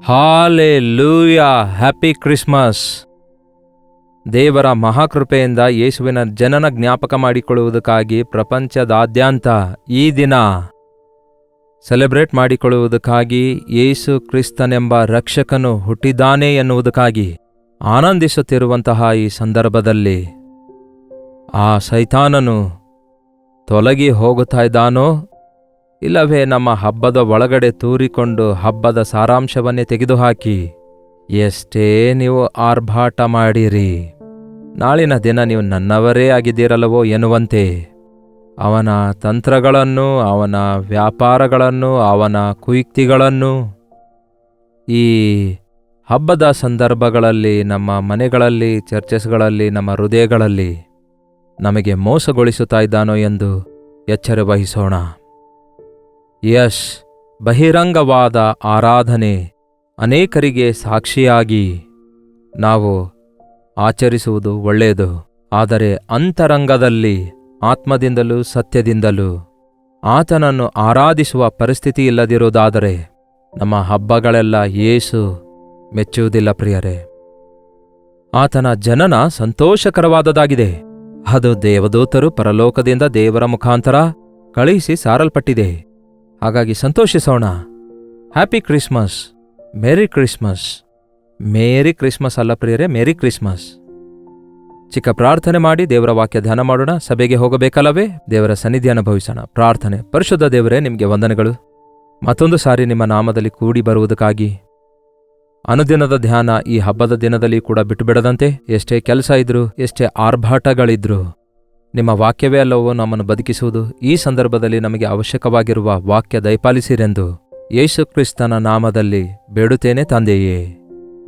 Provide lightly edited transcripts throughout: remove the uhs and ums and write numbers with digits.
Hallelujah, happy Christmas. ದೇವರ ಮಹಾಕೃಪೆಯಿಂದ ಯೇಸುವಿನ ಜನನ ಜ್ಞಾಪಕ ಮಾಡಿಕೊಳ್ಳುವುದಕ್ಕಾಗಿ ಪ್ರಪಂಚದಾದ್ಯಂತ ಈ ದಿನ ಸೆಲೆಬ್ರೇಟ್ ಮಾಡಿಕೊಳ್ಳುವುದಕ್ಕಾಗಿ ಯೇಸು ಕ್ರಿಸ್ತನೆಂಬ ರಕ್ಷಕನು ಹುಟ್ಟಿದ್ದಾನೆ ಎನ್ನುವುದಕ್ಕಾಗಿ ಆನಂದಿಸುತ್ತಿರುವಂತಹ ಈ ಸಂದರ್ಭದಲ್ಲಿ ಆ ಸೈತಾನನು ತೊಲಗಿ ಹೋಗುತ್ತಾ ಇದ್ದಾನೋ ಇಲ್ಲವೇ ನಮ್ಮ ಹಬ್ಬದ ಒಳಗಡೆ ತೂರಿಕೊಂಡು ಹಬ್ಬದ ಸಾರಾಂಶವನ್ನೇ ತೆಗೆದುಹಾಕಿ ಎಷ್ಟೇ ನೀವು ಆರ್ಭಾಟ ಮಾಡಿರಿ, ನಾಳಿನ ದಿನ ನೀವು ನನ್ನವರೇ ಆಗಿದ್ದೀರಲ್ಲವೋ ಎನ್ನುವಂತೆ ಅವನ ತಂತ್ರಗಳನ್ನು, ಅವನ ವ್ಯಾಪಾರಗಳನ್ನು, ಅವನ ಕುಯುಕ್ತಿಗಳನ್ನು ಈ ಹಬ್ಬದ ಸಂದರ್ಭಗಳಲ್ಲಿ ನಮ್ಮ ಮನೆಗಳಲ್ಲಿ, ಚರ್ಚಸ್ಗಳಲ್ಲಿ, ನಮ್ಮ ಹೃದಯಗಳಲ್ಲಿ ನಮಗೆ ಮೋಸಗೊಳಿಸುತ್ತಾ ಇದ್ದಾನೋ ಎಂದು ಎಚ್ಚರ ವಹಿಸೋಣ. ಯಶ್ ಬಹಿರಂಗವಾದ ಆರಾಧನೆ ಅನೇಕರಿಗೆ ಸಾಕ್ಷಿಯಾಗಿ ನಾವು ಆಚರಿಸುವುದು ಒಳ್ಳೆಯದು. ಆದರೆ ಅಂತರಂಗದಲ್ಲಿ ಆತ್ಮದಿಂದಲೂ ಸತ್ಯದಿಂದಲೂ ಆತನನ್ನು ಆರಾಧಿಸುವ ಪರಿಸ್ಥಿತಿ ಇಲ್ಲದಿರುವುದಾದರೆ ನಮ್ಮ ಹಬ್ಬಗಳೆಲ್ಲ ಯೇಸು ಮೆಚ್ಚುವುದಿಲ್ಲ ಪ್ರಿಯರೇ. ಆತನ ಜನನ ಸಂತೋಷಕರವಾದದಾಗಿದೆ. ಅದು ದೇವದೂತರು ಪರಲೋಕದಿಂದ ದೇವರ ಮುಖಾಂತರ ಕಳುಹಿಸಿ ಸಾರಲ್ಪಟ್ಟಿದೆ. ಹಾಗಾಗಿ ಸಂತೋಷಿಸೋಣ. Happy Christmas, merry Christmas. Merry Christmas ಅಲ್ಲ ಪ್ರಿಯರೇ, ಮೇರಿ ಕ್ರಿಸ್ಮಸ್. ಚಿಕ್ಕ ಪ್ರಾರ್ಥನೆ ಮಾಡಿ ದೇವರ ವಾಕ್ಯ ಧ್ಯಾನ ಮಾಡೋಣ. ಸಭೆಗೆ ಹೋಗಬೇಕಲ್ಲವೇ? ದೇವರ ಸನ್ನಿಧಿ ಅನುಭವಿಸೋಣ. ಪ್ರಾರ್ಥನೆ. ಪರಿಶುದ್ಧ ದೇವರೇ, ನಿಮಗೆ ವಂದನೆಗಳು. ಮತ್ತೊಂದು ಸಾರಿ ನಿಮ್ಮ ನಾಮದಲ್ಲಿ ಕೂಡಿ ಬರುವುದಕ್ಕಾಗಿ ಅನುದಿನದ ಧ್ಯಾನ ಈ ಹಬ್ಬದ ದಿನದಲ್ಲಿ ಕೂಡ ಬಿಟ್ಟುಬಿಡದಂತೆ, ಎಷ್ಟೇ ಕೆಲಸ ಇದ್ರು, ಎಷ್ಟೇ ಆರ್ಭಾಟಗಳಿದ್ರು, ನಿಮ್ಮ ವಾಕ್ಯವೇ ಅಲ್ಲವೋ ನಮ್ಮನ್ನು ಬದುಕಿಸುವುದು. ಈ ಸಂದರ್ಭದಲ್ಲಿ ನಮಗೆ ಅವಶ್ಯಕವಾಗಿರುವ ವಾಕ್ಯ ದಯಪಾಲಿಸಿರೆಂದು ಯೇಸು ಕ್ರಿಸ್ತನ ನಾಮದಲ್ಲಿ ಬೇಡುತ್ತೇನೆ ತಂದೆಯೇ,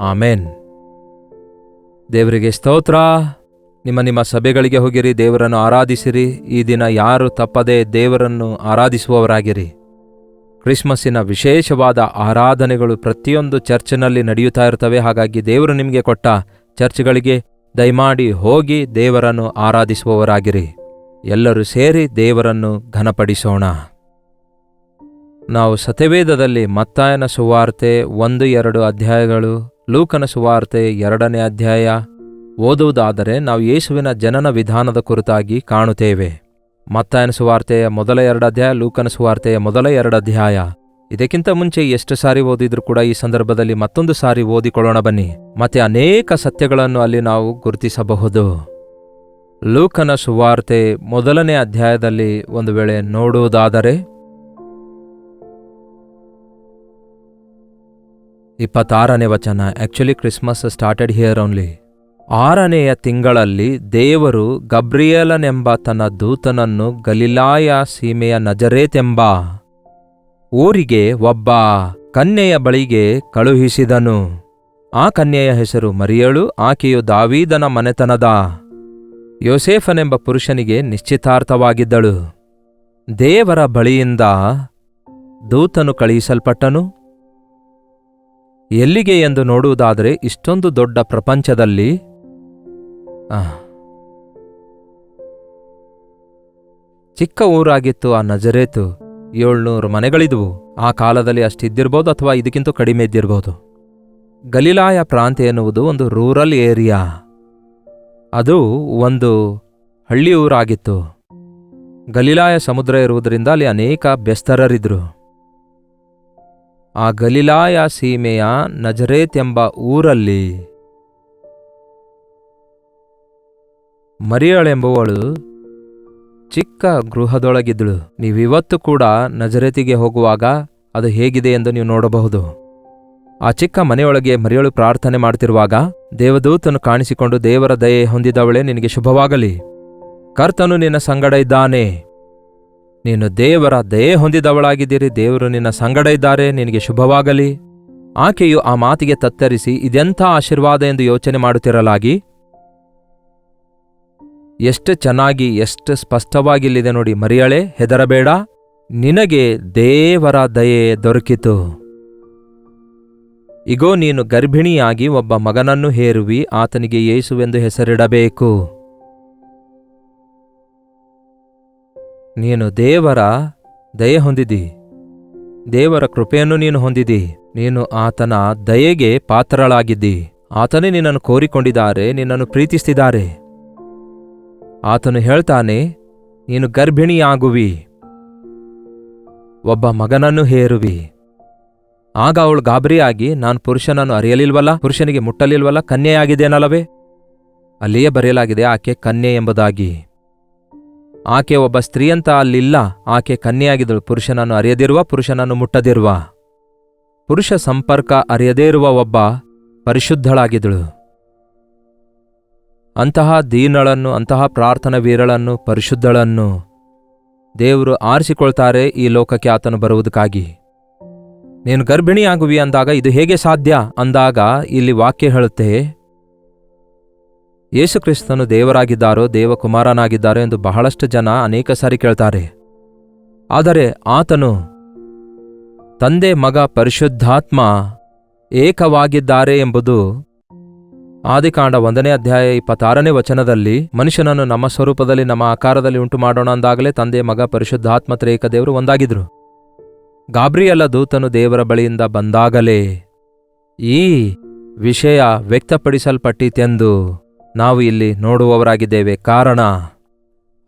ಆಮೇನ್. ದೇವರಿಗೆ ಸ್ತೋತ್ರ. ನಿಮ್ಮ ಸಭೆಗಳಿಗೆ ಹೋಗಿರಿ, ದೇವರನ್ನು ಆರಾಧಿಸಿರಿ. ಈ ದಿನ ಯಾರು ತಪ್ಪದೆ ದೇವರನ್ನು ಆರಾಧಿಸುವವರಾಗಿರಿ. ಕ್ರಿಸ್ಮಸ್ಸಿನ ವಿಶೇಷವಾದ ಆರಾಧನೆಗಳು ಪ್ರತಿಯೊಂದು ಚರ್ಚ್ನಲ್ಲಿ ನಡೆಯುತ್ತಾ ಇರ್ತವೆ. ಹಾಗಾಗಿ ದೇವರು ನಿಮಗೆ ಕೊಟ್ಟ ಚರ್ಚ್ಗಳಿಗೆ ದಯಮಾಡಿ ಹೋಗಿ ದೇವರನ್ನು ಆರಾಧಿಸುವವರಾಗಿರಿ. ಎಲ್ಲರೂ ಸೇರಿ ದೇವರನ್ನು ಘನಪಡಿಸೋಣ. ನಾವು ಸತ್ಯವೇದದಲ್ಲಿ ಮತ್ತಾಯನ ಸುವಾರ್ತೆ 1-2 ಅಧ್ಯಾಯಗಳು, ಲೂಕನ ಸುವಾರ್ತೆ 2ನೇ ಅಧ್ಯಾಯ ಓದುವುದಾದರೆ ನಾವು ಯೇಸುವಿನ ಜನನ ವಿಧಾನದ ಕುರಿತಾಗಿ ಕಾಣುತ್ತೇವೆ. ಮತ್ತಾಯನ ಸುವಾರ್ತೆಯ ಮೊದಲ 2 ಅಧ್ಯಾಯ, ಲೂಕನ ಸುವಾರ್ತೆಯ ಮೊದಲ 2 ಅಧ್ಯಾಯ. ಇದಕ್ಕಿಂತ ಮುಂಚೆ ಎಷ್ಟು ಸಾರಿ ಓದಿದ್ರೂ ಕೂಡ ಈ ಸಂದರ್ಭದಲ್ಲಿ ಮತ್ತೊಂದು ಸಾರಿ ಓದಿಕೊಳ್ಳೋಣ ಬನ್ನಿ. ಮತ್ತೆ ಅನೇಕ ಸತ್ಯಗಳನ್ನು ಅಲ್ಲಿ ನಾವು ಗುರುತಿಸಬಹುದು. ಲೂಕನ ಸುವಾರ್ತೆ 1ನೇ ಅಧ್ಯಾಯದಲ್ಲಿ ಒಂದು ವೇಳೆ ನೋಡುವುದಾದರೆ 26ನೇ ವಚನ. Actually Christmas started here only. 6ನೆಯ ತಿಂಗಳಲ್ಲಿ ದೇವರು ಗಬ್ರಿಯೇಲನೆಂಬ ತನ್ನ ದೂತನನ್ನು ಗಲಿಲಾಯ ಸೀಮೆಯ ನಜರೇತೆಂಬ ಊರಿಗೆ ಒಬ್ಬ ಕನ್ಯೆಯ ಬಳಿಗೆ ಕಳುಹಿಸಿದನು. ಆ ಕನ್ಯೆಯ ಹೆಸರು ಮರಿಯಳು. ಆಕೆಯು ದಾವೀದನ ಮನೆತನದ ಯೋಸೇಫನೆಂಬ ಪುರುಷನಿಗೆ ನಿಶ್ಚಿತಾರ್ಥವಾಗಿದ್ದಳು. ದೇವರ ಬಳಿಯಿಂದ ದೂತನು ಕಳುಹಿಸಲ್ಪಟ್ಟನು. ಎಲ್ಲಿಗೆ ಎಂದು ನೋಡುವುದಾದರೆ ಇಷ್ಟೊಂದು ದೊಡ್ಡ ಪ್ರಪಂಚದಲ್ಲಿ ಚಿಕ್ಕ ಊರಾಗಿತ್ತು ಆ ನಜರೇತು. 700 ಮನೆಗಳಿದ್ವು. ಆ ಕಾಲದಲ್ಲಿ ಅಷ್ಟಿದ್ದಿರ್ಬೋದು ಅಥವಾ ಇದಕ್ಕಿಂತ ಕಡಿಮೆ ಇದ್ದಿರ್ಬೋದು. ಗಲಿಲಾಯ ಪ್ರಾಂತ್ಯ ಎನ್ನುವುದು ಒಂದು ರೂರಲ್ ಏರಿಯಾ. ಅದು ಒಂದು ಹಳ್ಳಿ ಊರಾಗಿತ್ತು. ಗಲಿಲಾಯ ಸಮುದ್ರ ಇರುವುದರಿಂದ ಅಲ್ಲಿ ಅನೇಕ ಬೆಸ್ತರರಿದ್ರು. ಆ ಗಲಿಲಾಯ ಸೀಮೆಯ ನಜರೇತ್ ಎಂಬ ಊರಲ್ಲಿ ಮರಿಯಳೆಂಬುವಳು ಚಿಕ್ಕ ಗೃಹದೊಳಗಿದ್ದಳು. ನೀವಿವತ್ತು ಕೂಡ ನಜರೇತಿಗೆ ಹೋಗುವಾಗ ಅದು ಹೇಗಿದೆ ಎಂದು ನೀವು ನೋಡಬಹುದು. ಆ ಚಿಕ್ಕ ಮನೆಯೊಳಗೆ ಮರಿಯಳು ಪ್ರಾರ್ಥನೆ ಮಾಡುತ್ತಿರುವಾಗ ದೇವದೂತನು ಕಾಣಿಸಿಕೊಂಡು, ದೇವರ ದಯೆ ಹೊಂದಿದವಳೆ, ನಿನಗೆ ಶುಭವಾಗಲಿ, ಕರ್ತನು ನಿನ್ನ ಸಂಗಡ ಇದ್ದಾನೆ, ನೀನು ದೇವರ ದಯೆ ಹೊಂದಿದವಳಾಗಿದ್ದೀರಿ, ದೇವರು ನಿನ್ನ ಸಂಗಡ ಇದ್ದಾರೆ, ನಿನಗೆ ಶುಭವಾಗಲಿ. ಆಕೆಯು ಆ ಮಾತಿಗೆ ತತ್ತರಿಸಿ ಇದೆಂಥ ಆಶೀರ್ವಾದ ಎಂದು ಯೋಚನೆ ಮಾಡುತ್ತಿರಲಾಗಿ, ಎಷ್ಟು ಚೆನ್ನಾಗಿ, ಎಷ್ಟು ಸ್ಪಷ್ಟವಾಗಿಲ್ಲಿದೆ ನೋಡಿ. ಮರಿಯಳೇ, ಹೆದರಬೇಡ, ನಿನಗೆ ದೇವರ ದಯೆ ದೊರಕಿತು. ಇಗೋ, ನೀನು ಗರ್ಭಿಣಿಯಾಗಿ ಒಬ್ಬ ಮಗನನ್ನು ಹೇರುವಿ, ಆತನಿಗೆ ಯೇಸುವೆಂದು ಹೆಸರಿಡಬೇಕು. ನೀನು ದೇವರ ದಯೆ ಹೊಂದಿದಿ, ದೇವರ ಕೃಪೆಯನ್ನು ನೀನು ಹೊಂದಿದಿ. ನೀನು ಆತನ ದಯೆಗೆ ಪಾತ್ರಳಾಗಿದ್ದಿ. ಆತನೇ ನಿನ್ನನ್ನು ಕೋರಿಕೊಂಡಿದ್ದಾರೆ, ನಿನ್ನನ್ನು ಪ್ರೀತಿಸ್ತಿದ್ದಾರೆ. ಆತನು ಹೇಳ್ತಾನೆ, ನೀನು ಗರ್ಭಿಣಿಯಾಗುವಿ, ಒಬ್ಬ ಮಗನನ್ನು ಹೇರುವಿ. ಆಗ ಅವಳು ಗಾಬರಿಯಾಗಿ, ನಾನು ಪುರುಷನನ್ನು ಅರಿಯಲಿಲ್ವಲ್ಲ, ಪುರುಷನಿಗೆ ಮುಟ್ಟಲಿಲ್ವಲ್ಲ, ಕನ್ಯೆಯಾಗಿದ್ದೇನಲ್ಲವೇ? ಅಲ್ಲಿಯೇ ಬರೆಯಲಾಗಿದೆ ಆಕೆ ಕನ್ಯೆ ಎಂಬುದಾಗಿ. ಆಕೆ ಒಬ್ಬ ಸ್ತ್ರೀಯಂತ ಅಲ್ಲಿಲ್ಲ, ಆಕೆ ಕನ್ಯೆಯಾಗಿದ್ದಳು, ಪುರುಷನನ್ನು ಅರಿಯದಿರುವ, ಪುರುಷನನ್ನು ಮುಟ್ಟದಿರುವ, ಪುರುಷ ಸಂಪರ್ಕ ಅರಿಯದೇ ಇರುವ ಒಬ್ಬ ಪರಿಶುದ್ಧಳಾಗಿದ್ದಳು. ಅಂತಹ ದೀನಳನ್ನು, ಅಂತಹ ಪ್ರಾರ್ಥನಾ ವೀರಳನ್ನು, ಪರಿಶುದ್ಧಳನ್ನು ದೇವರು ಆರಿಸಿಕೊಳ್ತಾರೆ ಈ ಲೋಕಕ್ಕೆ ಆತನು ಬರುವುದಕ್ಕಾಗಿ. ನೀನು ಗರ್ಭಿಣಿಯಾಗುವಿ ಅಂದಾಗ ಇದು ಹೇಗೆ ಸಾಧ್ಯ ಅಂದಾಗ ಇಲ್ಲಿ ವಾಕ್ಯ ಹೇಳುತ್ತೆ, ಯೇಸುಕ್ರಿಸ್ತನು ದೇವರಾಗಿದ್ದಾರೋ ದೇವಕುಮಾರನಾಗಿದ್ದಾರೋ ಎಂದು ಬಹಳಷ್ಟು ಜನ ಅನೇಕ ಸಾರಿ ಕೇಳ್ತಾರೆ. ಆದರೆ ಆತನು ತಂದೆ, ಮಗ, ಪರಿಶುದ್ಧಾತ್ಮ ಏಕವಾಗಿದ್ದಾರೆ ಎಂಬುದು ಆದಿಕಾಂಡ 1ನೇ ಅಧ್ಯಾಯ 26ನೇ ವಚನದಲ್ಲಿ, ಮನುಷ್ಯನನ್ನು ನಮ್ಮ ಸ್ವರೂಪದಲ್ಲಿ ನಮ್ಮ ಆಕಾರದಲ್ಲಿ ಉಂಟು ಮಾಡೋಣ ಅಂದಾಗಲೇ ತಂದೆ, ಮಗ, ಪರಿಶುದ್ಧಾತ್ಮ ತ್ರೇಕ ದೇವರು ಒಂದಾಗಿದ್ರು. ಗಾಬ್ರಿಯಲ ದೂತನು ದೇವರ ಬಳಿಯಿಂದ ಬಂದಾಗಲೇ ಈ ವಿಷಯ ವ್ಯಕ್ತಪಡಿಸಲ್ಪಟ್ಟಿತೆಂದು ನಾವು ಇಲ್ಲಿ ನೋಡುವವರಾಗಿದ್ದೇವೆ. ಕಾರಣ,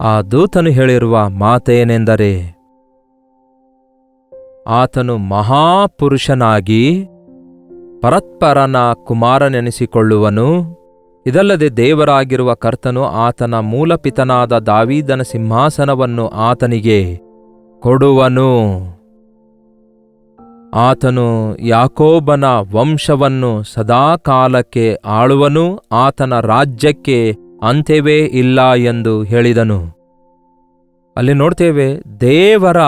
ಆ ದೂತನು ಹೇಳಿರುವ ಮಾತೇನೆಂದರೆ, ಆತನು ಮಹಾಪುರುಷನಾಗಿ ಪರತ್ಪರನ ಕುಮಾರನೆನಿಸಿಕೊಳ್ಳುವನು. ಇದಲ್ಲದೆ ದೇವರಾಗಿರುವ ಕರ್ತನು ಆತನ ಮೂಲಪಿತನಾದ ದಾವೀದನ ಸಿಂಹಾಸನವನ್ನು ಆತನಿಗೆ ಕೊಡುವನು. ಆತನು ಯಾಕೋಬನ ವಂಶವನ್ನು ಸದಾಕಾಲಕ್ಕೆ ಆಳುವನು, ಆತನ ರಾಜ್ಯಕ್ಕೆ ಅಂತ್ಯವೇ ಇಲ್ಲ ಎಂದು ಹೇಳಿದನು. ಅಲ್ಲಿ ನೋಡ್ತೇವೆ, ದೇವರ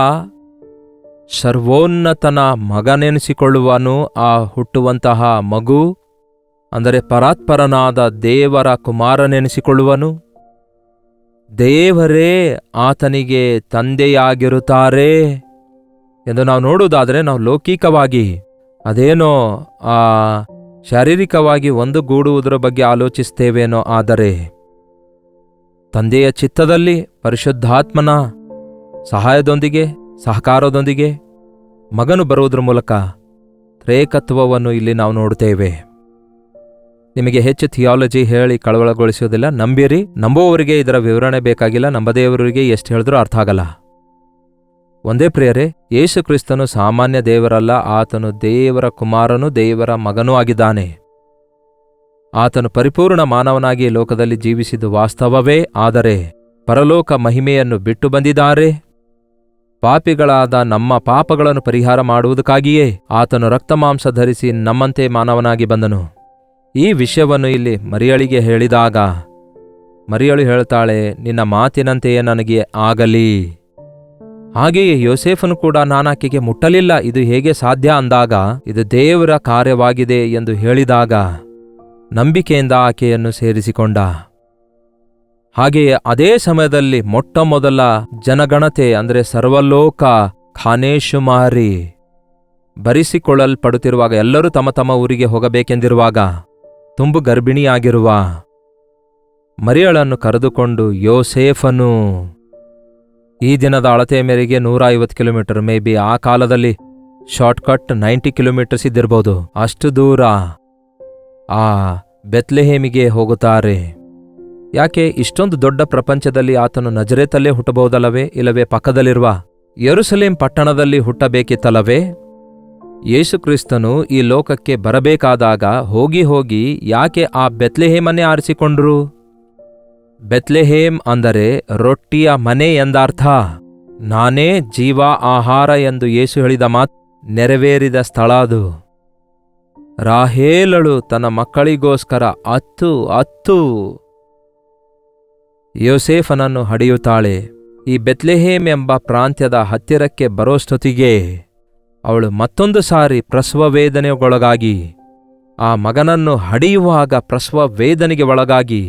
ಸರ್ವೋನ್ನತನ ಮಗನೆನಿಸಿಕೊಳ್ಳುವನು. ಆ ಹುಟ್ಟುವಂತಹ ಮಗು ಅಂದರೆ ಪರಾತ್ಪರನಾದ ದೇವರ ಕುಮಾರನೆನಿಸಿಕೊಳ್ಳುವನು. ದೇವರೇ ಆತನಿಗೆ ತಂದೆಯಾಗಿರುತ್ತಾರೆ ಎಂದು ನಾವು ನೋಡುವುದಾದರೆ, ನಾವು ಲೌಕಿಕವಾಗಿ ಅದೇನೋ ಶಾರೀರಿಕವಾಗಿ ಒಂದುಗೂಡುವುದರ ಬಗ್ಗೆ ಆಲೋಚಿಸ್ತೇವೇನೋ. ಆದರೆ ತಂದೆಯ ಚಿತ್ತದಲ್ಲಿ ಪರಿಶುದ್ಧಾತ್ಮನ ಸಹಾಯದೊಂದಿಗೆ, ಸಹಕಾರದೊಂದಿಗೆ ಮಗನು ಬರುವುದರ ಮೂಲಕ ತ್ರೇಕತ್ವವನ್ನು ಇಲ್ಲಿ ನಾವು ನೋಡುತ್ತೇವೆ. ನಿಮಗೆ ಹೆಚ್ಚು ಥಿಯಾಲಜಿ ಹೇಳಿ ಕಳವಳಗೊಳಿಸುವುದಿಲ್ಲ, ನಂಬಿರಿ. ನಂಬುವವರಿಗೆ ಇದರ ವಿವರಣೆ ಬೇಕಾಗಿಲ್ಲ, ನಂಬದೇವರಿಗೆ ಎಷ್ಟು ಹೇಳಿದ್ರೂ ಅರ್ಥ ಆಗಲ್ಲ. ಒಂದೇ ಪ್ರಿಯರೇ, ಯೇಸು ಕ್ರಿಸ್ತನು ಸಾಮಾನ್ಯ ದೇವರಲ್ಲ, ಆತನು ದೇವರ ಕುಮಾರನು, ದೇವರ ಮಗನೂ ಆಗಿದ್ದಾನೆ. ಆತನು ಪರಿಪೂರ್ಣ ಮಾನವನಾಗಿ ಲೋಕದಲ್ಲಿ ಜೀವಿಸಿದ್ದು ವಾಸ್ತವವೇ. ಆದರೆ ಪರಲೋಕ ಮಹಿಮೆಯನ್ನು ಬಿಟ್ಟು ಬಂದಿದ್ದಾರೆ. ಪಾಪಿಗಳಾದ ನಮ್ಮ ಪಾಪಗಳನ್ನು ಪರಿಹಾರ ಮಾಡುವುದಕ್ಕಾಗಿಯೇ ಆತನು ರಕ್ತಮಾಂಸ ಧರಿಸಿ ನಮ್ಮಂತೆ ಮಾನವನಾಗಿ ಬಂದನು. ಈ ವಿಷಯವನ್ನು ಇಲ್ಲಿ ಮರಿಯಳಿಗೆ ಹೇಳಿದಾಗ ಮರಿಯಳು ಹೇಳ್ತಾಳೆ, ನಿನ್ನ ಮಾತಿನಂತೆಯೇ ನನಗೆ ಆಗಲಿ. ಹಾಗೆಯೇ ಯೋಸೇಫನು ಕೂಡ ನಾನಾಕೆಗೆ ಮುಟ್ಟಲಿಲ್ಲ, ಇದು ಹೇಗೆ ಸಾಧ್ಯ ಅಂದಾಗ, ಇದು ದೇವರ ಕಾರ್ಯವಾಗಿದೆ ಎಂದು ಹೇಳಿದಾಗ ನಂಬಿಕೆಯಿಂದ ಆಕೆಯನ್ನು ಸೇರಿಸಿಕೊಂಡ. ಹಾಗೆಯೇ ಅದೇ ಸಮಯದಲ್ಲಿ ಮೊಟ್ಟಮೊದಲ ಜನಗಣತೆ ಅಂದರೆ ಸರ್ವಲೋಕ ಖಾನೇಶುಮಾರಿ ಬರಿಸಿಕೊಳ್ಳಲ್ಪಡುತ್ತಿರುವಾಗ, ಎಲ್ಲರೂ ತಮ್ಮ ತಮ್ಮ ಊರಿಗೆ ಹೋಗಬೇಕೆಂದಿರುವಾಗ, ತುಂಬು ಗರ್ಭಿಣಿಯಾಗಿರುವ ಮರಿಯಳನ್ನು ಕರೆದುಕೊಂಡು ಯೋಸೇಫನು ಈ ದಿನದ ಅಳತೆಯ ಮೇರೆಗೆ 150 ಕಿಲೋಮೀಟರ್, ಮೇ ಬಿ ಆ ಕಾಲದಲ್ಲಿ ಶಾರ್ಟ್ಕಟ್ 90 ಕಿಲೋಮೀಟರ್ಸ್ ಇದ್ದಿರಬಹುದು, ಅಷ್ಟು ದೂರ ಆ ಬೆತ್ಲೆಹೇಮಿಗೆ ಹೋಗುತ್ತಾರೆ. ಯಾಕೆ? ಇಷ್ಟೊಂದು ದೊಡ್ಡ ಪ್ರಪಂಚದಲ್ಲಿ ಆತನು ನಜರೇತಲ್ಲೇ ಹುಟ್ಟಬಹುದಲ್ಲವೇ? ಇಲ್ಲವೇ ಪಕ್ಕದಲ್ಲಿರುವ ಯೆರೂಸಲೇಮ್ ಪಟ್ಟಣದಲ್ಲಿ ಹುಟ್ಟಬೇಕಿತ್ತಲ್ಲವೇ? ಯೇಸುಕ್ರಿಸ್ತನು ಈ ಲೋಕಕ್ಕೆ ಬರಬೇಕಾದಾಗ ಹೋಗಿ ಹೋಗಿ ಯಾಕೆ ಆ ಬೆತ್ಲೆಹೇಮನ್ನೇ ಆರಿಸಿಕೊಂಡ್ರು? ಬೆತ್ಲೆಹೇಮ್ ಅಂದರೆ ರೊಟ್ಟಿಯ ಮನೆ ಎಂದರ್ಥ. ನಾನೇ ಜೀವ ಆಹಾರ ಎಂದು ಯೇಸು ಹೇಳಿದ ಮಾತು ನೆರವೇರಿದ ಸ್ಥಳ ಅದು. ರಾಹೇಲಳು ತನ್ನ ಮಕ್ಕಳಿಗೋಸ್ಕರ ಅತ್ತು ಯೋಸೇಫನನ್ನು ಹಡಿಯುತ್ತಾಳೆ. ಈ ಬೆತ್ಲೆಹೇಮ್ ಎಂಬ ಪ್ರಾಂತ್ಯದ ಹತ್ತಿರಕ್ಕೆ ಬರೋಷ್ಟೊತ್ತಿಗೆ ಅವಳು ಮತ್ತೊಂದು ಸಾರಿ ಪ್ರಸವ ವೇದನೆಗೊಳಗಾಗಿ, ಆ ಮಗನನ್ನು ಹಡಿಯುವಾಗ ಪ್ರಸವ ವೇದನೆಗೆ ಒಳಗಾಗಿ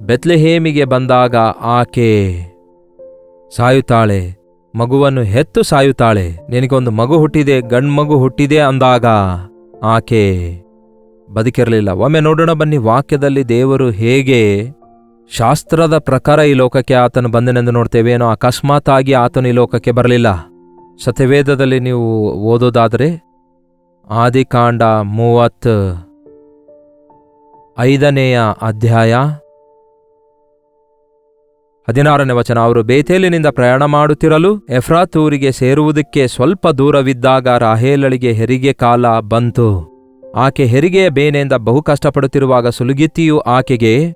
ಬೆತ್ಲೆಹೇಮಿಗೆ ಬಂದಾಗ ಆಕೆ ಸಾಯುತ್ತಾಳೆ. ಮಗುವನ್ನು ಹೆತ್ತು ಸಾಯುತ್ತಾಳೆ. ನಿನಗೊಂದು ಮಗು ಹುಟ್ಟಿದೆ, ಗಂಡ್ಮಗು ಹುಟ್ಟಿದೆ ಅಂದಾಗ ಆಕೆ ಬದುಕಿರಲಿಲ್ಲ. ಒಮ್ಮೆ ನೋಡೋಣ ಬನ್ನಿ, ವಾಕ್ಯದಲ್ಲಿ ದೇವರು ಹೇಗೆ ಶಾಸ್ತ್ರದ ಪ್ರಕಾರ ಈ ಲೋಕಕ್ಕೆ ಆತನು ಬಂದನೆಂದು ನೋಡ್ತೇವೆ. ಏನೋ ಅಕಸ್ಮಾತ್ ಆಗಿ ಆತನು ಈ ಲೋಕಕ್ಕೆ ಬರಲಿಲ್ಲ. ಸತ್ಯವೇದದಲ್ಲಿ ನೀವು ಓದೋದಾದರೆ ಆದಿಕಾಂಡ 35ನೇ ಅಧ್ಯಾಯ 16ನೇ ವಚನ. ಅವರು ಬೇತೇಲಿನಿಂದ ಪ್ರಯಾಣ ಮಾಡುತ್ತಿರಲು ಎಫ್ರಾತೂರಿಗೆ ಸೇರುವುದಕ್ಕೆ ಸ್ವಲ್ಪ ದೂರವಿದ್ದಾಗ ರಾಹೇಲಳಿಗೆ ಹೆರಿಗೆ ಕಾಲ ಬಂತು. ಆಕೆ ಹೆರಿಗೆಯ ಬೇನೆಯಿಂದ ಬಹು ಕಷ್ಟಪಡುತ್ತಿರುವಾಗ ಸುಲಗಿತ್ತಿಯು ಆಕೆಗೆ,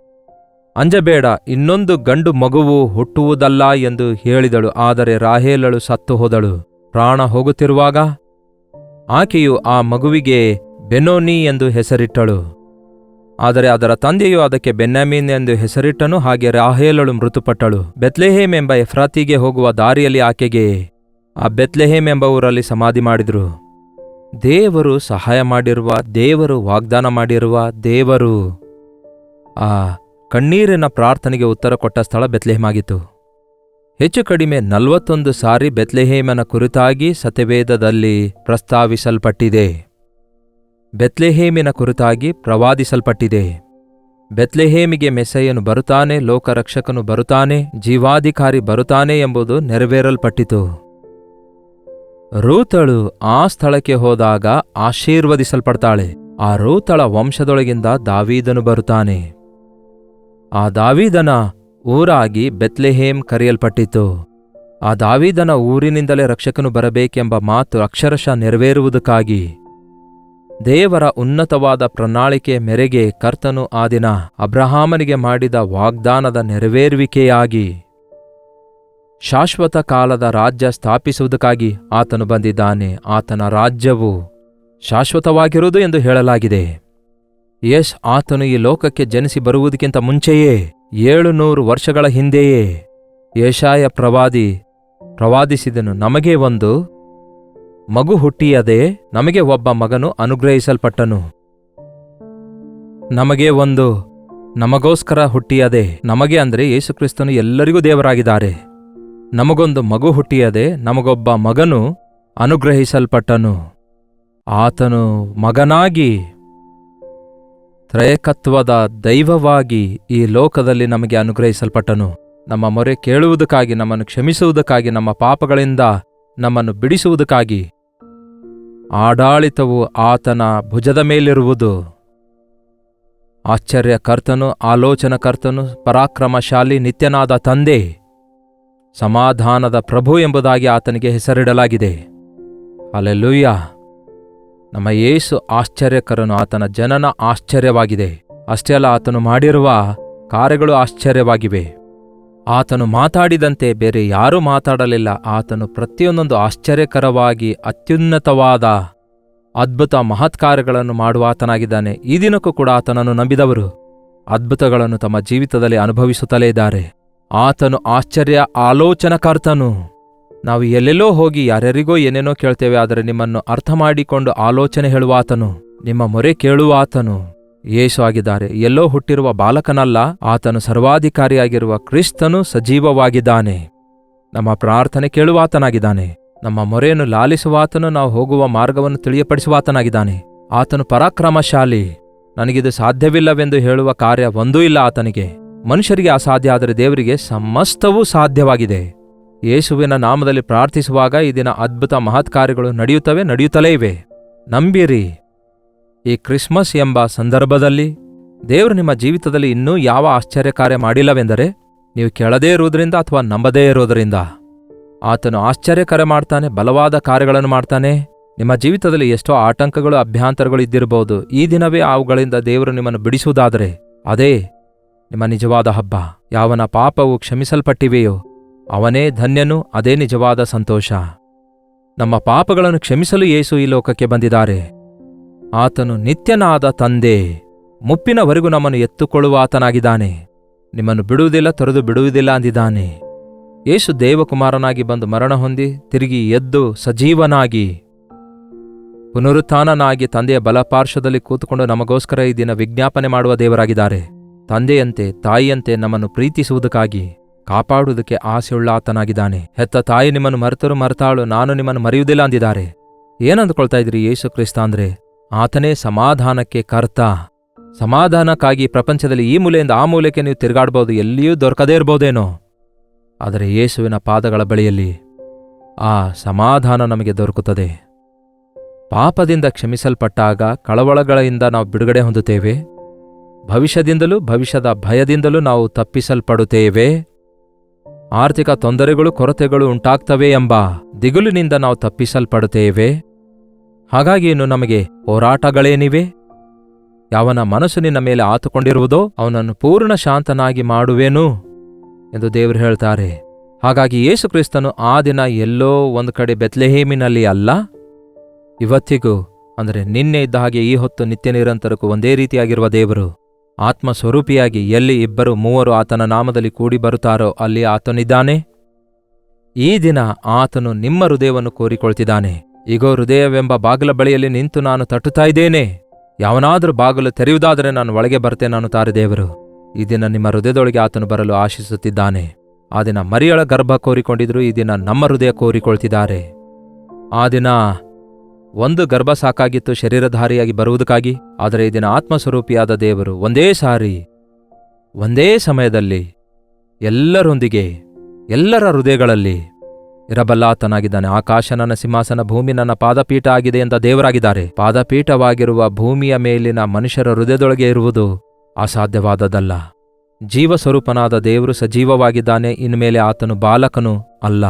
ಅಂಜಬೇಡ, ಇನ್ನೊಂದು ಗಂಡು ಮಗುವು ಹುಟ್ಟುವುದಲ್ಲ ಎಂದು ಹೇಳಿದಳು. ಆದರೆ ರಾಹೇಲಳು ಸತ್ತು ಹೋದಳು. ಪ್ರಾಣ ಹೋಗುತ್ತಿರುವಾಗ ಆಕೆಯು ಆ ಮಗುವಿಗೆ ಬೆನೋನಿ ಎಂದು ಹೆಸರಿಟ್ಟಳು. ಆದರೆ ಅದರ ತಂದೆಯು ಅದಕ್ಕೆ ಬೆನ್ಯಾಮೀನ್ ಎಂದು ಹೆಸರಿಟ್ಟನು. ಹಾಗೆ ರಾಹೇಲಳು ಮೃತುಪಟ್ಟಳು. ಬೆತ್ಲೆಹೇಮ್ ಎಂಬ ಎಫ್ರಾತಿಗೆ ಹೋಗುವ ದಾರಿಯಲ್ಲಿ ಆಕೆಗೆ ಆ ಬೆತ್ಲೆಹೇಮ್ ಎಂಬ ಊರಲ್ಲಿ ಸಮಾಧಿ ಮಾಡಿದರು. ದೇವರು ಸಹಾಯ ಮಾಡಿರುವ, ದೇವರು ವಾಗ್ದಾನ ಮಾಡಿರುವ, ದೇವರು ಆ ಕಣ್ಣೀರಿನ ಪ್ರಾರ್ಥನೆಗೆ ಉತ್ತರ ಕೊಟ್ಟ ಸ್ಥಳ ಬೆತ್ಲೆಹೇಮ್ ಆಗಿತ್ತು. ಹೆಚ್ಚು ಕಡಿಮೆ 41 ಸಾರಿ ಬೆತ್ಲೆಹೇಮನ ಕುರಿತಾಗಿ ಸತ್ಯವೇದದಲ್ಲಿ ಪ್ರಸ್ತಾವಿಸಲ್ಪಟ್ಟಿದೆ. ಬೆತ್ಲೆಹೇಮಿನ ಕುರಿತಾಗಿ ಪ್ರವಾದಿಸಲ್ಪಟ್ಟಿದೆ. ಬೆತ್ಲೆಹೇಮಿಗೆ ಮೆಸ್ಸಯ್ಯನು ಬರುತ್ತಾನೆ, ಲೋಕರಕ್ಷಕನು ಬರುತ್ತಾನೆ, ಜೀವಾಧಿಕಾರಿ ಬರುತ್ತಾನೆ ಎಂಬುದು ನೆರವೇರಲ್ಪಟ್ಟಿತು. ರೂತಳು ಆ ಸ್ಥಳಕ್ಕೆ ಹೋದಾಗ ಆಶೀರ್ವದಿಸಲ್ಪಡ್ತಾಳೆ. ಆ ರೂತಳ ವಂಶದೊಳಗಿಂದ ದಾವೀದನು ಬರುತ್ತಾನೆ. ಆ ದಾವೀದನ ಊರಾಗಿ ಬೆತ್ಲೆಹೇಮ್ ಕರೆಯಲ್ಪಟ್ಟಿತು. ಆ ದಾವೀದನ ಊರಿನಿಂದಲೇ ರಕ್ಷಕನು ಬರಬೇಕೆಂಬ ಮಾತು ಅಕ್ಷರಶಃ ನೆರವೇರುವುದಕ್ಕಾಗಿ ದೇವರ ಉನ್ನತವಾದ ಪ್ರಣಾಳಿಕೆಯ ಮೇರೆಗೆ ಕರ್ತನು ಆ ದಿನ ಅಬ್ರಹಾಮನಿಗೆ ಮಾಡಿದ ವಾಗ್ದಾನದ ನೆರವೇರುವಿಕೆಯಾಗಿ ಶಾಶ್ವತ ಕಾಲದ ರಾಜ್ಯ ಸ್ಥಾಪಿಸುವುದಕ್ಕಾಗಿ ಆತನು ಬಂದಿದ್ದಾನೆ. ಆತನ ರಾಜ್ಯವು ಶಾಶ್ವತವಾಗಿರುವುದು ಎಂದು ಹೇಳಲಾಗಿದೆ. ಆತನು ಈ ಲೋಕಕ್ಕೆ ಜನಿಸಿ ಬರುವುದಕ್ಕಿಂತ ಮುಂಚೆಯೇ 700 ವರ್ಷಗಳ ಹಿಂದೆಯೇ ಯೆಶಾಯ ಪ್ರವಾದಿಸಿದನು. ನಮಗೆ ಒಂದು ಮಗು ಹುಟ್ಟಿಯದೆ, ನಮಗೆ ಒಬ್ಬ ಮಗನು ಅನುಗ್ರಹಿಸಲ್ಪಟ್ಟನು. ನಮಗೋಸ್ಕರ ಹುಟ್ಟಿಯದೆ, ನಮಗೆ ಅಂದರೆ ಯೇಸುಕ್ರಿಸ್ತನು ಎಲ್ಲರಿಗೂ ದೇವರಾಗಿದ್ದಾರೆ. ನಮಗೊಂದು ಮಗು ಹುಟ್ಟಿಯದೆ, ನಮಗೊಬ್ಬ ಮಗನು ಅನುಗ್ರಹಿಸಲ್ಪಟ್ಟನು. ಆತನು ಮಗನಾಗಿ ತ್ರಯೇಕತ್ವದ ದೈವವಾಗಿ ಈ ಲೋಕದಲ್ಲಿ ನಮಗೆ ಅನುಗ್ರಹಿಸಲ್ಪಟ್ಟನು. ನಮ್ಮ ಮೊರೆ ಕೇಳುವುದಕ್ಕಾಗಿ, ನಮ್ಮನ್ನು ಕ್ಷಮಿಸುವುದಕ್ಕಾಗಿ, ನಮ್ಮ ಪಾಪಗಳಿಂದ ನಮ್ಮನ್ನು ಬಿಡಿಸುವುದಕ್ಕಾಗಿ. ಆಡಳಿತವು ಆತನ ಭುಜದ ಮೇಲಿರುವುದು. ಆಶ್ಚರ್ಯಕರ್ತನು, ಆಲೋಚನಕರ್ತನು, ಪರಾಕ್ರಮಶಾಲಿ, ನಿತ್ಯನಾದ ತಂದೆ, ಸಮಾಧಾನದ ಪ್ರಭು ಎಂಬುದಾಗಿ ಆತನಿಗೆ ಹೆಸರಿಡಲಾಗಿದೆ. ಹಲ್ಲೆಲೂಯ. ನಮ್ಮ ಯೇಸು ಆಶ್ಚರ್ಯಕರನು. ಆತನ ಜನನ ಆಶ್ಚರ್ಯವಾಗಿದೆ. ಅಷ್ಟೇ ಅಲ್ಲ, ಆತನು ಮಾಡಿರುವ ಕಾರ್ಯಗಳು ಆಶ್ಚರ್ಯವಾಗಿವೆ. ಆತನು ಮಾತಾಡಿದಂತೆ ಬೇರೆ ಯಾರೂ ಮಾತಾಡಲಿಲ್ಲ. ಆತನು ಪ್ರತಿಯೊಂದೊಂದು ಆಶ್ಚರ್ಯಕರವಾಗಿ ಅತ್ಯುನ್ನತವಾದ ಅದ್ಭುತ ಮಹತ್ಕಾರ್ಯಗಳನ್ನು ಮಾಡುವ ಆತನಾಗಿದ್ದಾನೆ. ಈ ದಿನಕ್ಕೂ ಕೂಡ ಆತನನ್ನು ನಂಬಿದವರು ಅದ್ಭುತಗಳನ್ನು ತಮ್ಮ ಜೀವಿತದಲ್ಲಿ ಅನುಭವಿಸುತ್ತಲೇ ಇದ್ದಾರೆ. ಆತನು ಆಶ್ಚರ್ಯ ಆಲೋಚನಕರ್ತನು. ನಾವು ಎಲ್ಲೆಲ್ಲೋ ಹೋಗಿ ಯಾರ್ಯಾರಿಗೋ ಏನೇನೋ ಕೇಳ್ತೇವೆ, ಆದರೆ ನಿಮ್ಮನ್ನು ಅರ್ಥ ಮಾಡಿಕೊಂಡು ಆಲೋಚನೆ ಹೇಳುವ ಆತನು, ನಿಮ್ಮ ಮೊರೆ ಕೇಳುವ ಆತನು ಯೇಸು ಆಗಿದ್ದಾರೆ. ಎಲ್ಲೋ ಹುಟ್ಟಿರುವ ಬಾಲಕನಲ್ಲ, ಆತನು ಸರ್ವಾಧಿಕಾರಿಯಾಗಿರುವ ಕ್ರಿಸ್ತನು ಸಜೀವವಾಗಿದ್ದಾನೆ. ನಮ್ಮ ಪ್ರಾರ್ಥನೆ ಕೇಳುವಾತನಾಗಿದ್ದಾನೆ. ನಮ್ಮ ಮೊರೆಯನ್ನು ಲಾಲಿಸುವಾತನು, ನಾವು ಹೋಗುವ ಮಾರ್ಗವನ್ನು ತಿಳಿಯಪಡಿಸುವಾತನಾಗಿದ್ದಾನೆ. ಆತನು ಪರಾಕ್ರಮಶಾಲಿ. ನನಗಿದು ಸಾಧ್ಯವಿಲ್ಲವೆಂದು ಹೇಳುವ ಕಾರ್ಯ ಒಂದೂ ಇಲ್ಲ ಆತನಿಗೆ. ಮನುಷ್ಯರಿಗೆ ಅಸಾಧ್ಯ, ಆದರೆ ದೇವರಿಗೆ ಸಮಸ್ತವೂ ಸಾಧ್ಯವಾಗಿದೆ. ಯೇಸುವಿನ ನಾಮದಲ್ಲಿ ಪ್ರಾರ್ಥಿಸುವಾಗ ಈ ದಿನ ಅದ್ಭುತ ಮಹತ್ಕಾರ್ಯಗಳು ನಡೆಯುತ್ತಲೇ ಇವೆ. ನಂಬಿರಿ. ಈ ಕ್ರಿಸ್ಮಸ್ ಎಂಬ ಸಂದರ್ಭದಲ್ಲಿ ದೇವರು ನಿಮ್ಮ ಜೀವಿತದಲ್ಲಿ ಇನ್ನೂ ಯಾವ ಆಶ್ಚರ್ಯಕಾರ್ಯ ಮಾಡಿಲ್ಲವೆಂದರೆ ನೀವು ಕೇಳದೇ ಇರುವುದರಿಂದ ಅಥವಾ ನಂಬದೇ ಇರುವುದರಿಂದ. ಆತನು ಆಶ್ಚರ್ಯಕಾರ್ಯ ಮಾಡ್ತಾನೆ, ಬಲವಾದ ಕಾರ್ಯಗಳನ್ನು ಮಾಡ್ತಾನೆ. ನಿಮ್ಮ ಜೀವಿತದಲ್ಲಿ ಎಷ್ಟೋ ಆಟಂಕಗಳು, ಅಭ್ಯಂತರಗಳು ಇದ್ದಿರಬಹುದು. ಈ ದಿನವೇ ಅವುಗಳಿಂದ ದೇವರು ನಿಮ್ಮನ್ನು ಬಿಡಿಸುವುದಾದರೆ ಅದೇ ನಿಮ್ಮ ನಿಜವಾದ ಹಬ್ಬ. ಯಾವನ ಪಾಪವು ಕ್ಷಮಿಸಲ್ಪಟ್ಟಿವೆಯೋ ಅವನೇ ಧನ್ಯನು. ಅದೇ ನಿಜವಾದ ಸಂತೋಷ. ನಮ್ಮ ಪಾಪಗಳನ್ನು ಕ್ಷಮಿಸಲು ಯೇಸು ಈ ಲೋಕಕ್ಕೆ ಬಂದಿದ್ದಾರೆ. ಆತನು ನಿತ್ಯನಾದ ತಂದೆ. ಮುಪ್ಪಿನವರೆಗೂ ನಮ್ಮನ್ನು ಎತ್ತುಕೊಳ್ಳುವ ಆತನಾಗಿದ್ದಾನೆ. ನಿಮ್ಮನ್ನು ಬಿಡುವುದಿಲ್ಲ, ತೊರೆದು ಬಿಡುವುದಿಲ್ಲ ಅಂದಿದ್ದಾನೆ. ಯೇಸು ದೇವಕುಮಾರನಾಗಿ ಬಂದು ಮರಣ ಹೊಂದಿ ತಿರುಗಿ ಎದ್ದು ಸಜೀವನಾಗಿ ಪುನರುತ್ಥಾನನಾಗಿ ತಂದೆಯ ಬಲಪಾರ್ಶ್ವದಲ್ಲಿ ಕೂತುಕೊಂಡು ನಮಗೋಸ್ಕರ ಈ ದಿನ ವಿಜ್ಞಾಪನೆ ಮಾಡುವ ದೇವರಾಗಿದ್ದಾರೆ. ತಂದೆಯಂತೆ ತಾಯಿಯಂತೆ ನಮ್ಮನ್ನು ಪ್ರೀತಿಸುವುದಕ್ಕಾಗಿ ಕಾಪಾಡುವುದಕ್ಕೆ ಆಸೆಯುಳ್ಳ ಆತನಾಗಿದ್ದಾನೆ. ಹೆತ್ತ ತಾಯಿ ನಿಮ್ಮನ್ನು ಮರೆತಾಳು, ನಾನು ನಿಮ್ಮನ್ನು ಮರೆಯುವುದಿಲ್ಲ ಅಂದಿದ್ದಾರೆ. ಏನಂದುಕೊಳ್ತಾ ಇದ್ರಿ? ಯೇಸು ಕ್ರಿಸ್ತ ಅಂದ್ರೆ ಆತನೇ ಸಮಾಧಾನಕ್ಕೆ ಕರ್ತ. ಸಮಾಧಾನಕ್ಕಾಗಿ ಪ್ರಪಂಚದಲ್ಲಿ ಈ ಮೂಲೆಯಿಂದ ಆ ಮೂಲೆಗೆ ನೀವು ತಿರುಗಾಡ್ಬೋದು, ಎಲ್ಲಿಯೂ ದೊರಕದೇ ಇರ್ಬೋದೇನೋ. ಆದರೆ ಯೇಸುವಿನ ಪಾದಗಳ ಬಳಿಯಲ್ಲಿ ಆ ಸಮಾಧಾನ ನಮಗೆ ದೊರಕುತ್ತದೆ. ಪಾಪದಿಂದ ಕ್ಷಮಿಸಲ್ಪಟ್ಟಾಗ ಕಳವಳಗಳಿಂದ ನಾವು ಬಿಡುಗಡೆ ಹೊಂದುತ್ತೇವೆ. ಭವಿಷ್ಯದಿಂದಲೂ ಭವಿಷ್ಯದ ಭಯದಿಂದಲೂ ನಾವು ತಪ್ಪಿಸಲ್ಪಡುತ್ತೇವೆ. ಆರ್ಥಿಕ ತೊಂದರೆಗಳು ಕೊರತೆಗಳು ಉಂಟಾಗ್ತವೆ ಎಂಬ ದಿಗುಲಿನಿಂದ ನಾವು ತಪ್ಪಿಸಲ್ಪಡುತ್ತೇವೆ. ಹಾಗಾಗಿ ಇನ್ನು ನಮಗೆ ಹೋರಾಟಗಳೇನಿವೆ? ಯಾವನ ಮನಸ್ಸು ನಿನ್ನ ಮೇಲೆ ಆತುಕೊಂಡಿರುವುದೋ ಅವನನ್ನು ಪೂರ್ಣ ಶಾಂತನಾಗಿ ಮಾಡುವೆನು ಎಂದು ದೇವರು ಹೇಳ್ತಾರೆ. ಹಾಗಾಗಿ ಯೇಸು ಕ್ರಿಸ್ತನು ಆ ದಿನ ಎಲ್ಲೋ ಒಂದು ಕಡೆ ಬೆತ್ಲೆಹೇಮಿನಲ್ಲಿ ಅಲ್ಲ, ಇವತ್ತಿಗೂ ಅಂದರೆ ನಿನ್ನೆ ಇದ್ದ ಹಾಗೆ ಈ ಹೊತ್ತು ನಿತ್ಯ ನಿರಂತರಕ್ಕೂ ಒಂದೇ ರೀತಿಯಾಗಿರುವ ದೇವರು ಆತ್ಮಸ್ವರೂಪಿಯಾಗಿ ಎಲ್ಲಿ 2-3 ಆತನ ನಾಮದಲ್ಲಿ ಕೂಡಿ ಬರುತ್ತಾರೋ ಅಲ್ಲಿ ಆತನಿದ್ದಾನೆ. ಈ ದಿನ ಆತನು ನಿಮ್ಮ ಹೃದಯವನ್ನು ಕೋರಿಕೊಳ್ತಿದ್ದಾನೆ. ಈಗೋ ಹೃದಯವೆಂಬ ಬಾಗಿಲ ಬಳಿಯಲ್ಲಿ ನಿಂತು ನಾನು ತಟ್ಟುತ್ತಾ ಇದ್ದೇನೆ, ಯಾವನಾದರೂ ಬಾಗಿಲು ತೆರೆಯುವುದಾದರೆ ನಾನು ಒಳಗೆ ಬರ್ತೇನೆ ಅನ್ನುತ್ತಾರೆ ದೇವರು. ಈ ದಿನ ನಿಮ್ಮ ಹೃದಯದೊಳಗೆ ಆತನು ಬರಲು ಆಶಿಸುತ್ತಿದ್ದಾನೆ. ಆ ದಿನ ಮರಿಯಳ ಗರ್ಭ ಕೋರಿಕೊಂಡಿದ್ರು, ಈ ದಿನ ನಮ್ಮ ಹೃದಯ ಕೋರಿಕೊಳ್ತಿದ್ದಾರೆ. ಆ ದಿನ ಒಂದು ಗರ್ಭ ಸಾಕಾಗಿತ್ತು ಶರೀರಧಾರಿಯಾಗಿ ಬರುವುದಕ್ಕಾಗಿ, ಆದರೆ ಈ ದಿನ ಆತ್ಮಸ್ವರೂಪಿಯಾದ ದೇವರು ಒಂದೇ ಸಾರಿ ಒಂದೇ ಸಮಯದಲ್ಲಿ ಎಲ್ಲರೊಂದಿಗೆ ಎಲ್ಲರ ಹೃದಯಗಳಲ್ಲಿ ಇರಬಲ್ಲಾತನಾಗಿದ್ದಾನೆ. ಆಕಾಶ ನನ್ನ ಸಿಂಹಾಸನ, ಭೂಮಿ ನನ್ನ ಪಾದಪೀಠ ಆಗಿದೆ ಎಂದ ದೇವರಾಗಿದ್ದಾರೆ. ಪಾದಪೀಠವಾಗಿರುವ ಭೂಮಿಯ ಮೇಲಿನ ಮನುಷ್ಯರ ಹೃದಯದೊಳಗೆ ಇರುವುದು ಅಸಾಧ್ಯವಾದದಲ್ಲ. ಜೀವಸ್ವರೂಪನಾದ ದೇವರು ಸಜೀವವಾಗಿದ್ದಾನೆ. ಇನ್ಮೇಲೆ ಆತನು ಬಾಲಕನು ಅಲ್ಲ.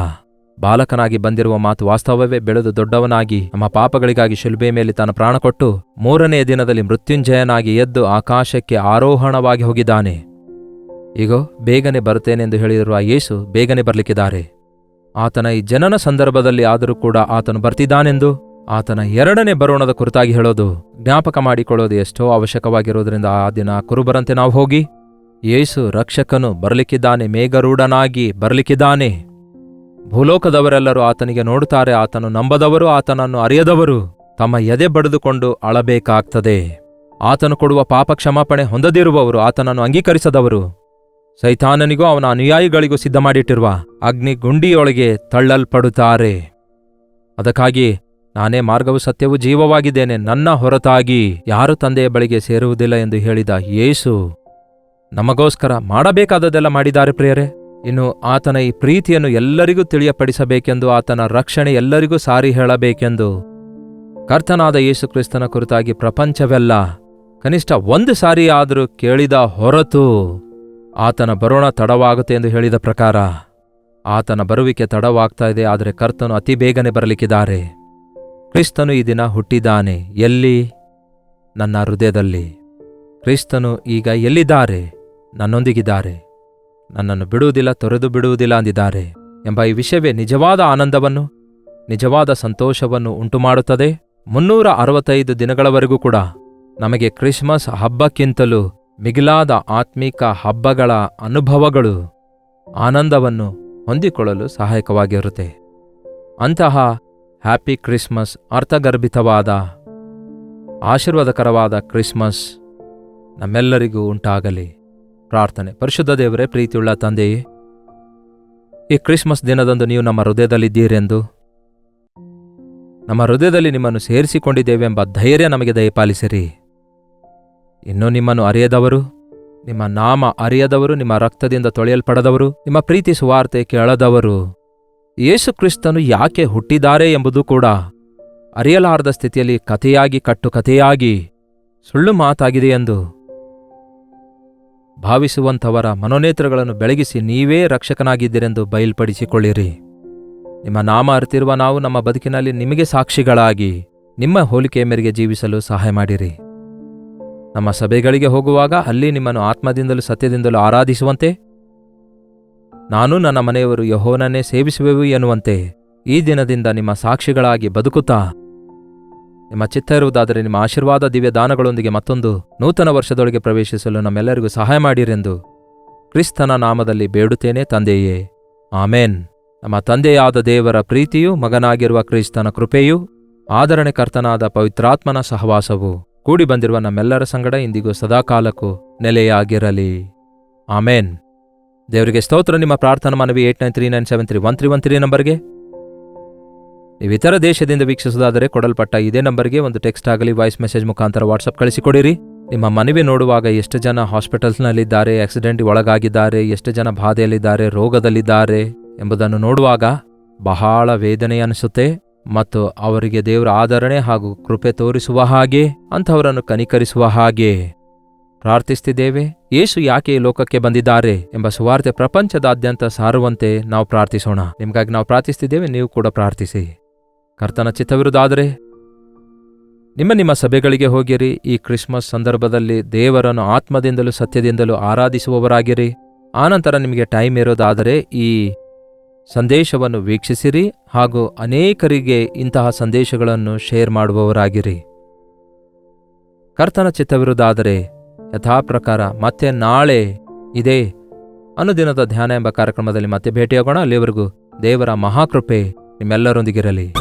ಬಾಲಕನಾಗಿ ಬಂದಿರುವ ಮಾತು ವಾಸ್ತವವೇ. ಬೆಳೆದು ದೊಡ್ಡವನಾಗಿ ನಮ್ಮ ಪಾಪಗಳಿಗಾಗಿ ಶಿಲುಬೆ ಮೇಲೆ ತನ್ನ ಪ್ರಾಣ ಕೊಟ್ಟು 3ನೆಯ ದಿನದಲ್ಲಿ ಮೃತ್ಯುಂಜಯನಾಗಿ ಎದ್ದು ಆಕಾಶಕ್ಕೆ ಆರೋಹಣವಾಗಿ ಹೋಗಿದ್ದಾನೆ. ಈಗೋ ಬೇಗನೆ ಬರುತ್ತೇನೆಂದು ಹೇಳಿರುವ ಯೇಸು ಬೇಗನೆ ಬರಲಿಕ್ಕಿದ್ದಾರೆ. ಆತನ ಈ ಜನನ ಸಂದರ್ಭದಲ್ಲಿ ಆದರೂ ಕೂಡ ಆತನು ಬರ್ತಿದ್ದಾನೆಂದು ಆತನ 2ನೇ ಬರೋಣದ ಕುರಿತಾಗಿ ಹೇಳೋದು, ಜ್ಞಾಪಕ ಮಾಡಿಕೊಳ್ಳೋದು ಎಷ್ಟೋ ಅವಶ್ಯಕವಾಗಿರೋದ್ರಿಂದ ಆ ದಿನ ಕುರುಬರಂತೆ ನಾವು ಹೋಗಿ ಯೇಸು ರಕ್ಷಕನು ಬರಲಿಕ್ಕಿದ್ದಾನೆ, ಮೇಘರೂಢನಾಗಿ ಬರಲಿಕ್ಕಿದ್ದಾನೆ. ಭೂಲೋಕದವರೆಲ್ಲರೂ ಆತನಿಗೆ ನೋಡುತ್ತಾರೆ. ಆತನು ನಂಬದವರು, ಆತನನ್ನು ಅರಿಯದವರು ತಮ್ಮ ಎದೆ ಬಡಿದುಕೊಂಡು ಅಳಬೇಕಾಗ್ತದೆ. ಆತನು ಕೊಡುವ ಪಾಪ ಕ್ಷಮಾಪಣೆ ಹೊಂದದಿರುವವರು, ಆತನನ್ನು ಅಂಗೀಕರಿಸದವರು ಸೈತಾನನಿಗೂ ಅವನ ಅನುಯಾಯಿಗಳಿಗೂ ಸಿದ್ಧ ಮಾಡಿಟ್ಟಿರುವ ಅಗ್ನಿಗುಂಡಿಯೊಳಗೆ ತಳ್ಳಲ್ಪಡುತ್ತಾರೆ. ಅದಕ್ಕಾಗಿ ನಾನೇ ಮಾರ್ಗವು ಸತ್ಯವೂ ಜೀವವಾಗಿದ್ದೇನೆ, ನನ್ನ ಹೊರತಾಗಿ ಯಾರು ತಂದೆಯ ಬಳಿಗೆ ಸೇರುವುದಿಲ್ಲ ಎಂದು ಹೇಳಿದ ಯೇಸು ನಮಗೋಸ್ಕರ ಮಾಡಬೇಕಾದದೆಲ್ಲ ಮಾಡಿದ್ದಾರೆ ಪ್ರಿಯರೇ. ಇನ್ನು ಆತನ ಈ ಪ್ರೀತಿಯನ್ನು ಎಲ್ಲರಿಗೂ ತಿಳಿಯಪಡಿಸಬೇಕೆಂದು, ಆತನ ರಕ್ಷಣೆ ಎಲ್ಲರಿಗೂ ಸಾರಿ ಹೇಳಬೇಕೆಂದು ಕರ್ತನಾದ ಯೇಸು ಕ್ರಿಸ್ತನ ಕುರಿತಾಗಿ ಪ್ರಪಂಚವೆಲ್ಲ ಕನಿಷ್ಠ ಒಂದು ಸಾರಿ ಆದರೂ ಕೇಳಿದ ಹೊರತು ಆತನ ಬರೋಣ ತಡವಾಗುತ್ತೆ ಎಂದು ಹೇಳಿದ ಪ್ರಕಾರ ಆತನ ಬರುವಿಕೆ ತಡವಾಗ್ತಾ ಇದೆ. ಆದರೆ ಕರ್ತನು ಅತಿ ಬೇಗನೆ ಬರಲಿಕ್ಕಿದ್ದಾರೆ. ಕ್ರಿಸ್ತನು ಈ ದಿನ ಹುಟ್ಟಿದ್ದಾನೆ. ಎಲ್ಲಿ? ನನ್ನ ಹೃದಯದಲ್ಲಿ. ಕ್ರಿಸ್ತನು ಈಗ ಎಲ್ಲಿದ್ದಾರೆ? ನನ್ನೊಂದಿಗಿದ್ದಾರೆ. ನನ್ನನ್ನು ಬಿಡುವುದಿಲ್ಲ, ತೊರೆದು ಬಿಡುವುದಿಲ್ಲ ಅಂದಿದ್ದಾರೆ ಎಂಬ ಈ ವಿಷಯವೇ ನಿಜವಾದ ಆನಂದವನ್ನು, ನಿಜವಾದ ಸಂತೋಷವನ್ನು ಉಂಟುಮಾಡುತ್ತದೆ. 365 ದಿನಗಳವರೆಗೂ ಕೂಡ ನಮಗೆ ಕ್ರಿಸ್ಮಸ್ ಹಬ್ಬಕ್ಕಿಂತಲೂ ಮಿಗಿಲಾದ ಆತ್ಮಿಕ ಹಬ್ಬಗಳ ಅನುಭವಗಳು, ಆನಂದವನ್ನು ಹೊಂದಿಕೊಳ್ಳಲು ಸಹಾಯಕವಾಗಿರುತ್ತೆ. ಅಂತಹ ಹ್ಯಾಪಿ ಕ್ರಿಸ್ಮಸ್, ಅರ್ಥಗರ್ಭಿತವಾದ ಆಶೀರ್ವಾದಕರವಾದ ಕ್ರಿಸ್ಮಸ್ ನಮ್ಮೆಲ್ಲರಿಗೂ ಉಂಟಾಗಲಿ. ಪ್ರಾರ್ಥನೆ. ಪರಿಶುದ್ಧ ದೇವರೇ, ಪ್ರೀತಿಯುಳ್ಳ ತಂದೆಯೇ, ಈ ಕ್ರಿಸ್ಮಸ್ ದಿನದಂದು ನೀವು ನಮ್ಮ ಹೃದಯದಲ್ಲಿದ್ದೀರೆಂದು, ನಮ್ಮ ಹೃದಯದಲ್ಲಿ ನಿಮ್ಮನ್ನು ಸೇರಿಸಿಕೊಂಡಿದ್ದೇವೆಂಬ ಧೈರ್ಯ ನಮಗೆ ದಯಪಾಲಿಸಿರಿ. ಇನ್ನೂ ನಿಮ್ಮನ್ನು ಅರಿಯದವರು, ನಿಮ್ಮ ನಾಮ ಅರಿಯದವರು, ನಿಮ್ಮ ರಕ್ತದಿಂದ ತೊಳೆಯಲ್ಪಡದವರು, ನಿಮ್ಮ ಪ್ರೀತಿ ಸುವಾರ್ತೆ ಕೇಳದವರು ಯೇಸು ಕ್ರಿಸ್ತನು ಯಾಕೆ ಹುಟ್ಟಿದ್ದಾರೆ ಎಂಬುದು ಕೂಡ ಅರಿಯಲಾರದ ಸ್ಥಿತಿಯಲ್ಲಿ ಕಥೆಯಾಗಿ, ಕಟ್ಟುಕಥೆಯಾಗಿ, ಸುಳ್ಳು ಮಾತಾಗಿದೆ ಎಂದು ಭಾವಿಸುವಂಥವರ ಮನೋನೇತ್ರಗಳನ್ನು ಬೆಳಗಿಸಿ ನೀವೇ ರಕ್ಷಕನಾಗಿದ್ದೀರೆಂದು ಬಯಲ್ಪಡಿಸಿಕೊಳ್ಳಿರಿ. ನಿಮ್ಮ ನಾಮ ಅರಿತಿರುವ ನಾವು ನಮ್ಮ ಬದುಕಿನಲ್ಲಿ ನಿಮಗೆ ಸಾಕ್ಷಿಗಳಾಗಿ ನಿಮ್ಮ ಹೋಲಿಕೆಯ ಮೇರೆಗೆ ಜೀವಿಸಲು ಸಹಾಯ ಮಾಡಿರಿ. ನಮ್ಮ ಸಭೆಗಳಿಗೆ ಹೋಗುವಾಗ ಅಲ್ಲಿ ನಿಮ್ಮನ್ನು ಆತ್ಮದಿಂದಲೂ ಸತ್ಯದಿಂದಲೂ ಆರಾಧಿಸುವಂತೆ, ನಾನು ನನ್ನ ಮನೆಯವರು ಯೆಹೋವನನ್ನೇ ಸೇವಿಸುವೆವು ಎನ್ನುವಂತೆ ಈ ದಿನದಿಂದ ನಿಮ್ಮ ಸಾಕ್ಷಿಗಳಾಗಿ ಬದುಕುತ್ತಾ, ನಿಮ್ಮ ಚಿತ್ತ ಇರುವುದಾದರೆ ನಿಮ್ಮ ಆಶೀರ್ವಾದ ದಿವ್ಯ ದಾನಗಳೊಂದಿಗೆ ಮತ್ತೊಂದು ನೂತನ ವರ್ಷದೊಳಗೆ ಪ್ರವೇಶಿಸಲು ನಮ್ಮೆಲ್ಲರಿಗೂ ಸಹಾಯ ಮಾಡಿರೆಂದು ಕ್ರಿಸ್ತನ ನಾಮದಲ್ಲಿ ಬೇಡುತ್ತೇನೆ ತಂದೆಯೇ, ಆಮೇನ್. ನಮ್ಮ ತಂದೆಯಾದ ದೇವರ ಪ್ರೀತಿಯೂ, ಮಗನಾಗಿರುವ ಕ್ರಿಸ್ತನ ಕೃಪೆಯೂ, ಆದರಣೆಕರ್ತನಾದ ಪವಿತ್ರಾತ್ಮನ ಸಹವಾಸವು ಕೂಡಿ ಬಂದಿರುವ ನಮ್ಮೆಲ್ಲರ ಸಂಗಡ ಇಂದಿಗೂ ಸದಾಕಾಲಕ್ಕೂ ನೆಲೆಯಾಗಿರಲಿ. ಆಮೇನ್. ದೇವರಿಗೆ ಸ್ತೋತ್ರ. ನಿಮ್ಮ ಪ್ರಾರ್ಥನಾ ಮನವಿ 8939731313 ನಂಬರ್ಗೆ. ನೀವು ಇತರ ದೇಶದಿಂದ ವೀಕ್ಷಿಸುವುದಾದರೆ ಕೊಡಲ್ಪಟ್ಟ ಇದೇ ನಂಬರ್ಗೆ ಒಂದು ಟೆಕ್ಸ್ಟ್ ಆಗಲಿ ವಾಯ್ಸ್ ಮೆಸೇಜ್ ಮುಖಾಂತರ ವಾಟ್ಸಪ್ ಕಳಿಸಿಕೊಡಿರಿ. ನಿಮ್ಮ ಮನವಿ ನೋಡುವಾಗ ಎಷ್ಟು ಜನ ಹಾಸ್ಪಿಟಲ್ಸ್ನಲ್ಲಿದ್ದಾರೆ, ಆಕ್ಸಿಡೆಂಟ್ ಒಳಗಾಗಿದ್ದಾರೆ, ಎಷ್ಟು ಜನ ಬಾಧೆಯಲ್ಲಿದ್ದಾರೆ, ರೋಗದಲ್ಲಿದ್ದಾರೆ ಎಂಬುದನ್ನು ನೋಡುವಾಗ ಬಹಳ ವೇದನೆ ಅನಿಸುತ್ತೆ. ಮತ್ತು ಅವರಿಗೆ ದೇವರ ಆದರಣೆ ಹಾಗೂ ಕೃಪೆ ತೋರಿಸುವ ಹಾಗೆ ಅಂಥವರನ್ನು ಕನಿಕರಿಸುವ ಹಾಗೆ ಪ್ರಾರ್ಥಿಸ್ತಿದ್ದೇವೆ. ಯೇಸು ಯಾಕೆ ಈ ಲೋಕಕ್ಕೆ ಬಂದಿದ್ದಾರೆ ಎಂಬ ಸುವಾರ್ತೆ ಪ್ರಪಂಚದಾದ್ಯಂತ ಸಾರುವಂತೆ ನಾವು ಪ್ರಾರ್ಥಿಸೋಣ. ನಿಮಗಾಗಿ ನಾವು ಪ್ರಾರ್ಥಿಸ್ತಿದ್ದೇವೆ, ನೀವು ಕೂಡ ಪ್ರಾರ್ಥಿಸಿ. ಕರ್ತನ ಚಿತ್ತವಿರುವುದಾದರೆ ನಿಮ್ಮ ಸಭೆಗಳಿಗೆ ಹೋಗಿರಿ. ಈ ಕ್ರಿಸ್ಮಸ್ ಸಂದರ್ಭದಲ್ಲಿ ದೇವರನ್ನು ಆತ್ಮದಿಂದಲೂ ಸತ್ಯದಿಂದಲೂ ಆರಾಧಿಸುವವರಾಗಿರಿ. ಆನಂತರ ನಿಮಗೆ ಟೈಮ್ ಇರೋದಾದರೆ ಈ ಸಂದೇಶವನ್ನು ವೀಕ್ಷಿಸಿರಿ ಹಾಗೂ ಅನೇಕರಿಗೆ ಇಂತಹ ಸಂದೇಶಗಳನ್ನು ಶೇರ್ ಮಾಡುವವರಾಗಿರಿ. ಕರ್ತನ ಚಿತ್ತವಿರುವುದಾದರೆ ಯಥಾಪ್ರಕಾರ ಮತ್ತೆ ನಾಳೆ ಇದೇ ಅನುದಿನದ ಧ್ಯಾನ ಎಂಬ ಕಾರ್ಯಕ್ರಮದಲ್ಲಿ ಮತ್ತೆ ಭೇಟಿಯಾಗೋಣ. ಅಲ್ಲಿವರೆಗೂ ದೇವರ ಮಹಾಕೃಪೆ ನಿಮ್ಮೆಲ್ಲರೊಂದಿಗಿರಲಿ.